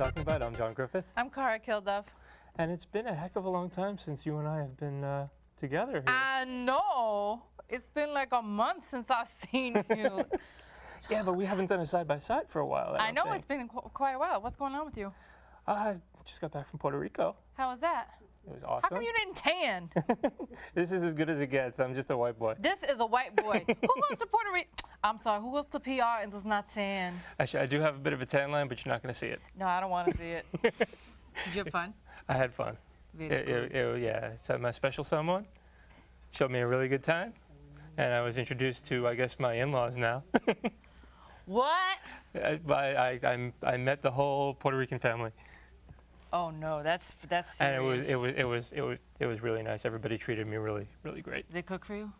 Talking About. I'm John Griffith. I'm Cara Kilduff. And it's been a heck of a long time since you and I have been together here. I know. It's been like a month since I've seen you. Yeah, but we haven't done a side-by-side for a while. I know, it's been quite a while. What's going on with you? I just got back from Puerto Rico. How was that? It was awesome. How come you didn't tan? This is as good as it gets. I'm just a white boy. This is a white boy. Who goes to Puerto Rico? I'm sorry, who goes to PR and does not tan? Actually, I do have a bit of a tan line, but you're not going to see it. No, I don't want to see it. Did you have fun? I had fun. Yeah, so my special someone showed me a really good time, and I was introduced to, I guess, my in-laws now. What? I met the whole Puerto Rican family. Oh no, that's serious. And it was really nice. Everybody treated me really great. They cook for you?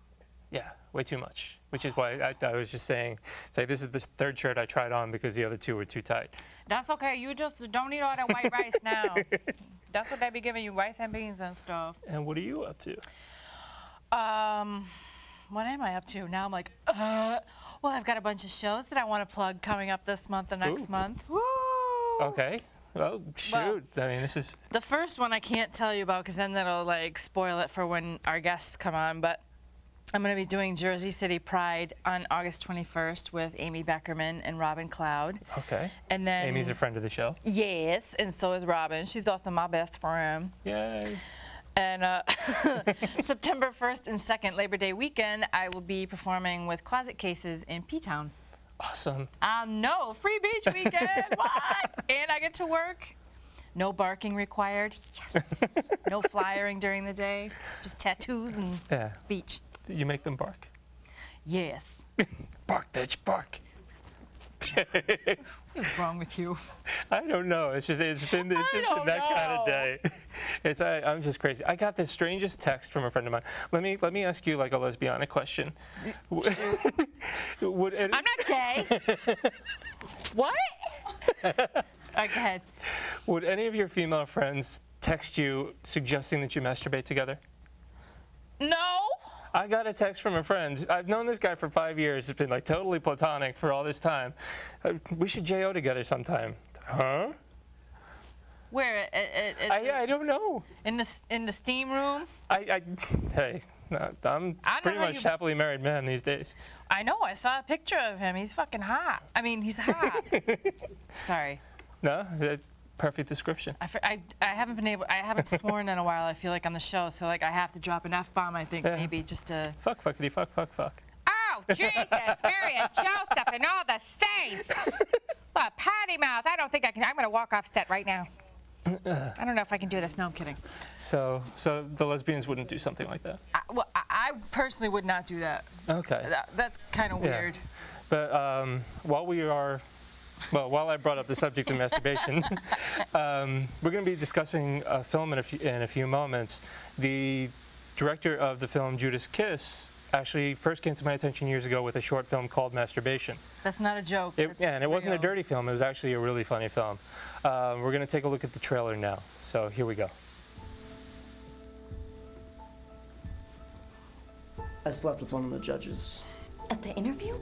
Yeah, way too much. Which is why I was just saying, it's like this is the third shirt I tried on because the other two were too tight. That's okay. You just don't eat all that white rice now. That's what they be giving you, rice and beans and stuff. And what are you up to? What am I up to? Now I'm like, well, I've got a bunch of shows that I want to plug coming up this month and next month. Woo! Okay. Well, shoot. Well, I mean, this is... The first one I can't tell you about because then that'll, like, spoil it for when our guests come on. But I'm going to be doing Jersey City Pride on August 21st with Amy Beckerman and Robin Cloud. Okay. And then... Amy's a friend of the show. Yes, and so is Robin. She's also my best friend. Yay. And September 1st and 2nd, Labor Day weekend, I will be performing with Closet Cases in P-Town. Awesome. I know, free beach weekend, what? And I get to work. No barking required, yes. No flyering during the day, just tattoos and beach. You make them bark? Yes. Bark, bitch, bark. What is wrong with you? I don't know. It's just been that kind of day. I'm just crazy. I got the strangest text from a friend of mine. Let me ask you like a lesbianic question. I'm not gay. What? All right, go ahead. Would any of your female friends text you suggesting that you masturbate together? No. I got a text from a friend. I've known this guy for 5 years. It's been like totally platonic for all this time. We should JO together sometime. Huh? Where? I don't know. In the steam room? Hey, no, I'm pretty much happily married man these days. I know. I saw a picture of him. He's fucking hot. I mean, he's hot. Sorry. No, perfect description. I haven't sworn in a while, I feel like, on the show, so like I have to drop an F-bomb, I think, maybe just to... Fuck, fuckity, fuck, fuck, fuck. Oh, Jesus, Mary and Joseph and all the saints! What a potty mouth. I don't think I can. I'm going to walk off set right now. I don't know if I can do this. No, I'm kidding. So the lesbians wouldn't do something like that? I personally would not do that. Okay. That's kind of weird. But while I brought up the subject of masturbation, we're going to be discussing a film in a few moments. The director of the film Judas Kiss actually first came to my attention years ago with a short film called Masturbation. That's not a joke. And it wasn't a dirty film. It was actually a really funny film. We're going to take a look at the trailer now. So here we go. I slept with one of the judges. At the interview?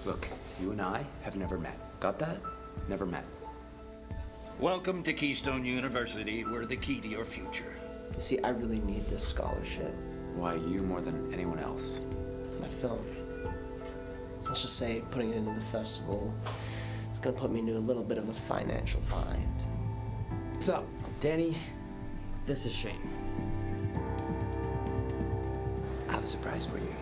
Look, you and I have never met. Got that? Never met. Welcome to Keystone University. We're the key to your future. You see, I really need this scholarship. Why, you more than anyone else? My film. Let's just say putting it into the festival is gonna put me into a little bit of a financial bind. What's up? Danny, this is Shane. I have a surprise for you.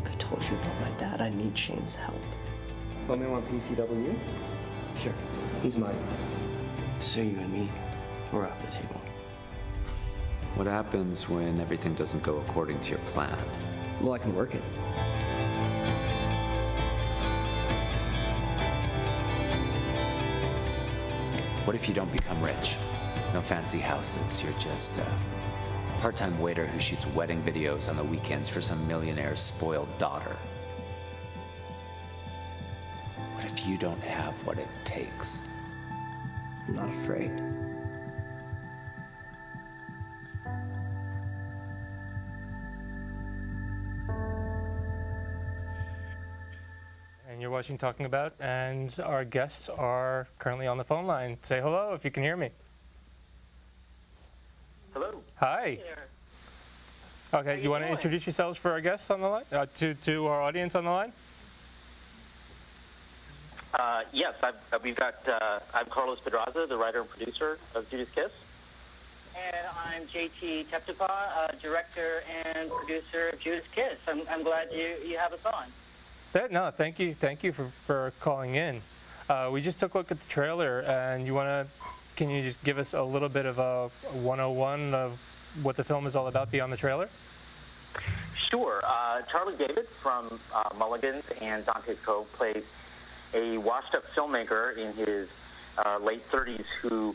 I told you about my dad. I need Shane's help. Let me want PCW? Sure. He's mine. So you and me, we're off the table. What happens when everything doesn't go according to your plan? Well, I can work it. What if you don't become rich? No fancy houses. You're just a part-time waiter who shoots wedding videos on the weekends for some millionaire's spoiled daughter. What if you don't have what it takes? I'm not afraid. You're watching Talking About, and our guests are currently on the phone line. Say hello if you can hear me. Hello. Hi. Okay, you want to introduce yourselves for our guests on the line, to our audience on the line? Yes, I'm Carlos Pedraza, the writer and producer of Judas Kiss. And I'm JT Teptapa, director and producer of Judas Kiss. I'm glad you have us on. No, thank you for calling in. We just took a look at the trailer, and can you just give us a little bit of a 101 of what the film is all about beyond the trailer? Sure. Charlie David from Mulligan's and Dante's Cove plays a washed-up filmmaker in his late 30s who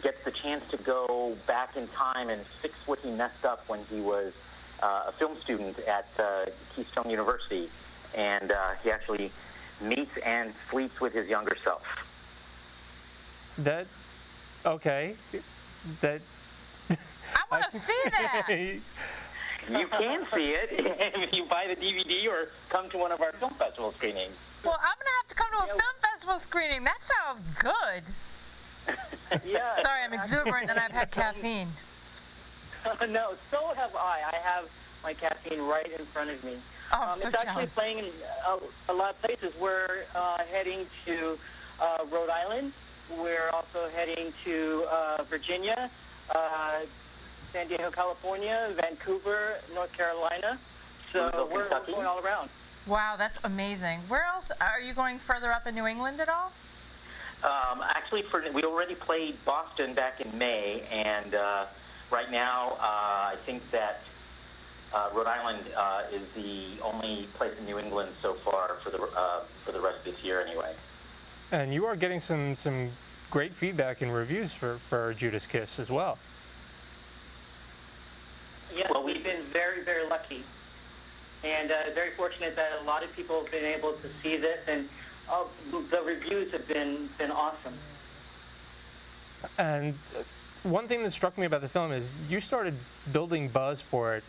gets the chance to go back in time and fix what he messed up when he was a film student at Keystone University. And he actually meets and sleeps with his younger self. Okay. I want to see that. You can see it if you buy the DVD or come to one of our film festival screenings. Well, I'm going to have to come to a film festival screening. That sounds good. Yeah. Sorry, I'm exuberant and I've had caffeine. No, so have I. I have my caffeine right in front of me. Oh, I'm so it's actually jealous. playing in a lot of places. We're heading to Rhode Island. We're also heading to Virginia, San Diego, California, Vancouver, North Carolina. So we're going all around. Wow, that's amazing. Where else? Are you going further up in New England at all? Actually, we already played Boston back in May, and right now I think that Rhode Island is the only place in New England so far for the rest of this year anyway. And you are getting some great feedback and reviews for Judas Kiss as well. Yes, well, we've been very, very lucky. And very fortunate that a lot of people have been able to see this, and the reviews have been awesome. And one thing that struck me about the film is you started building buzz for it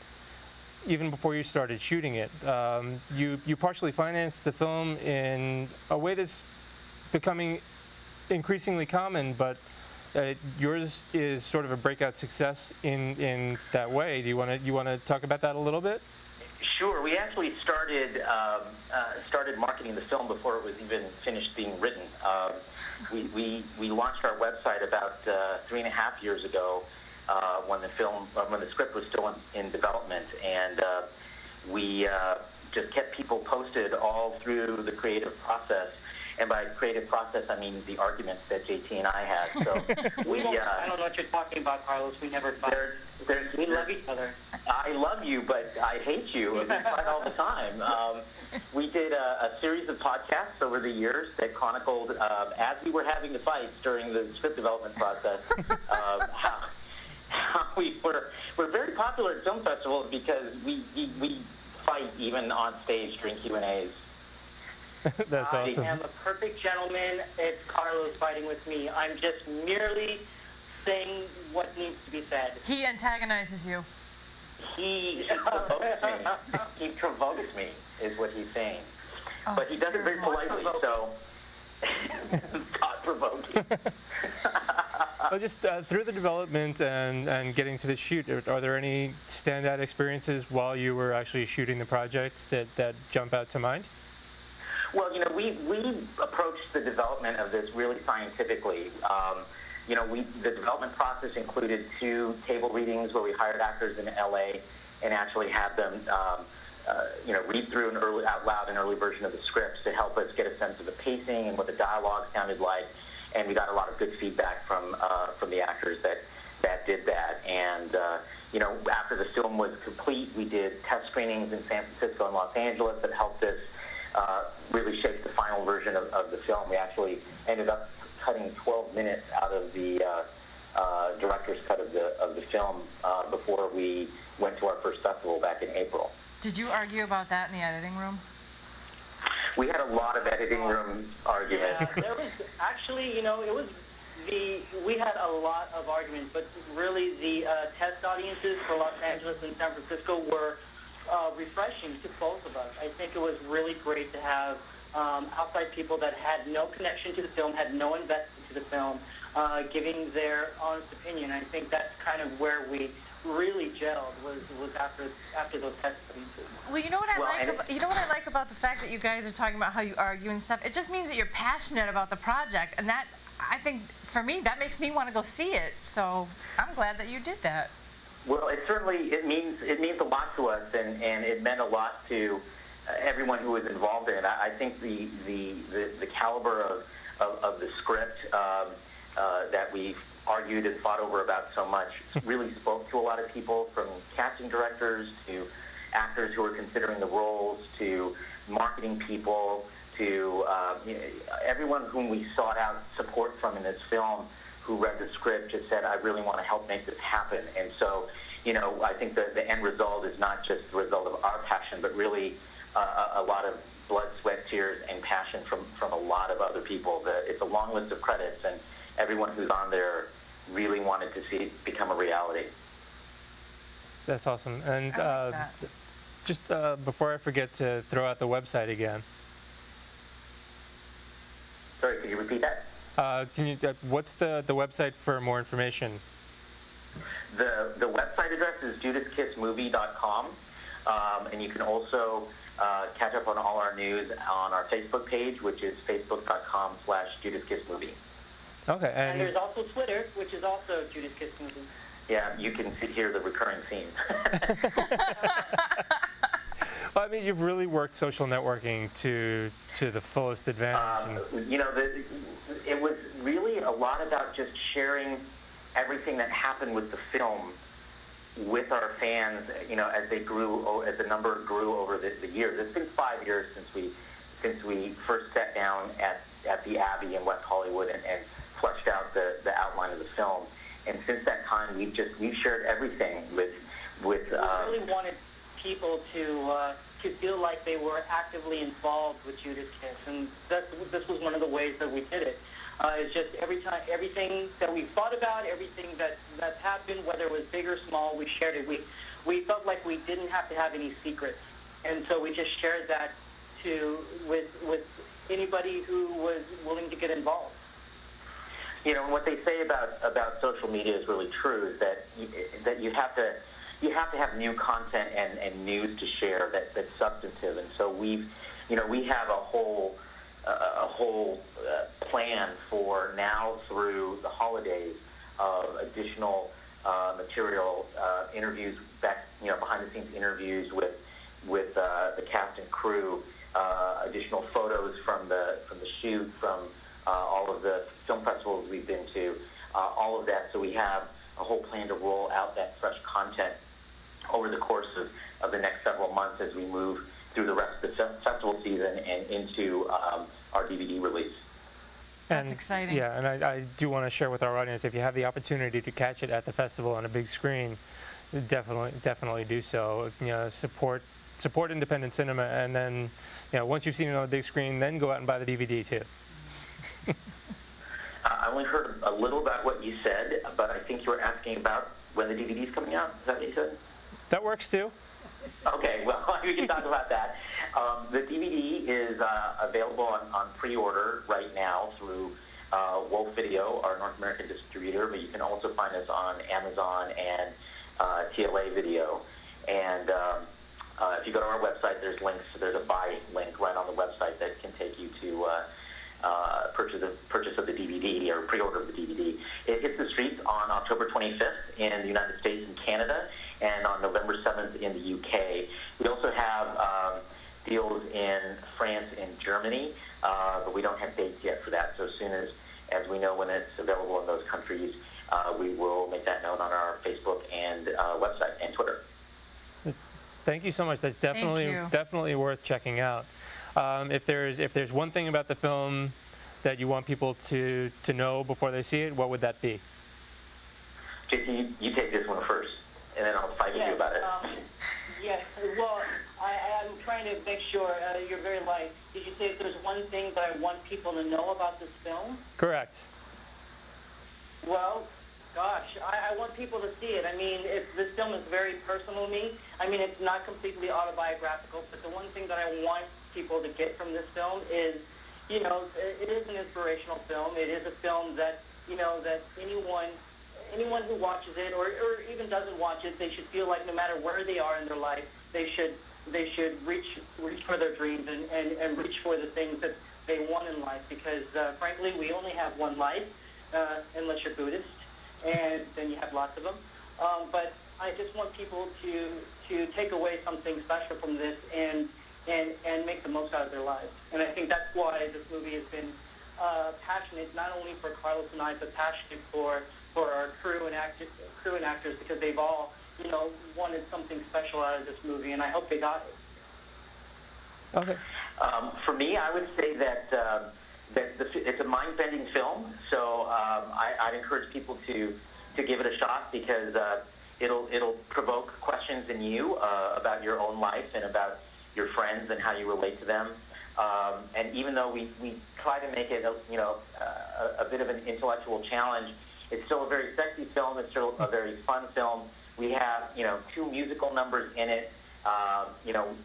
even before you started shooting it. You partially financed the film in a way that's becoming increasingly common, but yours is sort of a breakout success in that way. Do you want to talk about that a little bit? Sure. We actually started marketing the film before it was even finished being written. We launched our website about 3.5 years ago when the script was still in development, and we just kept people posted all through the creative process. And by creative process, I mean the arguments that JT and I had. So I don't know what you're talking about, Carlos. We never fight. We love each other. I love you, but I hate you. We fight all the time. We did a series of podcasts over the years that chronicled, as we were having the fights during the script development process, how we're very popular at film festivals because we fight even on stage during Q&As. That's awesome. I am a perfect gentleman. It's Carlos fighting with me. I'm just merely saying what needs to be said. He antagonizes you. He provokes me. He provokes me, is what he's saying. Oh, but he does it very politely, so thought-provoking. Well, just through the development and getting to the shoot, are there any standout experiences while you were actually shooting the project that jump out to mind? Well, we approached the development of this really scientifically. The development process included 2 table readings where we hired actors in LA and actually had them, read through out loud an early version of the scripts to help us get a sense of the pacing and what the dialogue sounded like. And we got a lot of good feedback from the actors that did that. And after the film was complete, we did test screenings in San Francisco and Los Angeles that helped us really shape the final version of the film. We actually ended up cutting 12 minutes out of the director's cut of the film before we went to our first festival back in April. Did you argue about that in the editing room? We had a lot of editing room arguments. Yeah, there was actually, we had a lot of arguments, but really the test audiences for Los Angeles and San Francisco were refreshing to both of us. I think it was really great to have outside people that had no connection to the film, had no investment to the film, giving their honest opinion. I think that's kind of where we really gelled was after those test sequences. Well, you know what I like about the fact that you guys are talking about how you argue and stuff. It just means that you're passionate about the project, and that, I think, for me, that makes me want to go see it. So I'm glad that you did that. Well, it means a lot to us, and it meant a lot to everyone who was involved in it. I think the caliber of the script that we've argued and fought over about so much really spoke to a lot of people, from casting directors to actors who were considering the roles to marketing people to everyone whom we sought out support from in this film, who read the script just said, I really want to help make this happen. And so, I think the end result is not just the result of our passion, but really a lot of blood, sweat, tears, and passion from a lot of other people. It's a long list of credits, and everyone who's on there really wanted to see it become a reality. That's awesome. And just before I forget to throw out the website again. Sorry, could you repeat that? What's the website for more information? The website address is judaskissmovie.com, and you can also catch up on all our news on our Facebook page, which is facebook.com/JudasKissMovie. Okay. And there's also Twitter, which is also Judas Kiss Movie. Yeah, you can hear the recurring theme. Well, I mean, you've really worked social networking to the fullest advantage. It was really a lot about just sharing everything that happened with the film with our fans, as they grew, as the number grew over the years. It's been 5 years since we first sat down at the Abbey in West Hollywood and fleshed out the outline of the film. And since that time, we've shared everything with. We really wanted people to feel like they were actively involved with Judas Kiss, and this was one of the ways that we did it. It's just everything that we thought about, everything that's happened, whether it was big or small, we shared it. We felt like we didn't have to have any secrets, and so we just shared that with anybody who was willing to get involved. What they say about social media is really true, is that you have to have new content and news to share that's substantive. And so we have a whole plan for now through the holidays of additional material, interviews, behind the scenes interviews with the cast and crew, additional photos from the shoot, from all of the film festivals we've been to, all of that. So we have a whole plan to roll out that fresh content over the course of the next several months as we move through the rest of the festival season and into our DVD release. That's exciting. Yeah, and I do want to share with our audience, if you have the opportunity to catch it at the festival on a big screen, definitely do so. Support independent cinema, and then once you've seen it on a big screen, then go out and buy the DVD too. I only heard a little about what you said, but I think you were asking about when the DVD is coming out. Is that what you said? That works too. Okay, well, we can talk about that. The DVD is available on pre-order right now through Wolf Video, our North American distributor, but you can also find us on Amazon and TLA Video. And if you go to our website, there's a buy link right on the website that can take you to purchase of the DVD or pre-order of the DVD. It hits the streets on October 25th in the United States and Canada, and on November 7th in the UK. We also have deals in France and Germany, but we don't have dates yet for that. So as soon as we know when it's available in those countries, we will make that known on our Facebook and website and Twitter. Thank you so much. That's definitely worth checking out. If there's one thing about the film that you want people to know before they see it, what would that be? Jason, you take this one first, and then I'll fight with you about it. Well, I'm trying to make sure you're very light. Did you say if there's one thing that I want people to know about this film? Correct. Well, Gosh, I want people to see it. I mean, this film is very personal to me. I mean, it's not completely autobiographical, but the one thing that I want people to get from this film is, you know, it is an inspirational film. It is a film that, you know, that anyone who watches it or even doesn't watch it, they should feel like no matter where they are in their life, they should reach for their dreams and reach for the things that they want in life. Because frankly, we only have one life, unless you're Buddhist, and then you have lots of them. But I just want people to take away something special from this and make the most out of their lives. And I think that's why this movie has been passionate, not only for Carlos and I, but passionate for our crew and actors, because they've all, you know, wanted something special out of this movie, and I hope they got it. Okay. For me, I would say that it's a mind-bending film, so I'd encourage people to give it a shot, because it'll provoke questions in you about your own life and about your friends and how you relate to them. And even though we try to make it a bit of an intellectual challenge, it's still a very sexy film. It's still a very fun film. We have 2 musical numbers in it.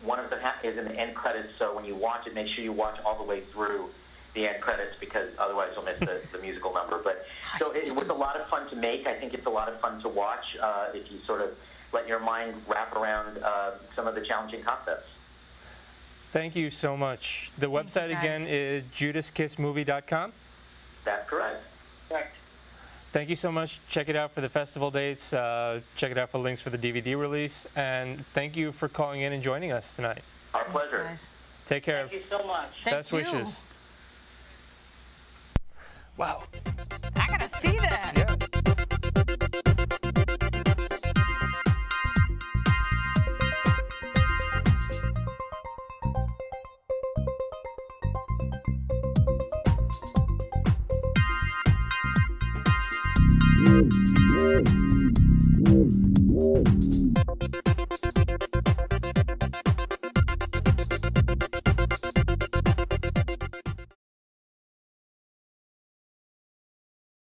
One of them is in the end credits, so when you watch it, make sure you watch all the way through the end credits, because otherwise you'll miss the musical number. But so it was a lot of fun to make. I think it's a lot of fun to watch if you sort of let your mind wrap around some of the challenging concepts. Thank you so much. The website again is judaskissmovie.com. That's correct. Correct. Thank you so much. Check it out for the festival dates. Check it out for links for the DVD release. And thank you for calling in and joining us tonight. Our pleasure. Guys. Take care. Thank you so much. Best wishes. Wow. I gotta see that.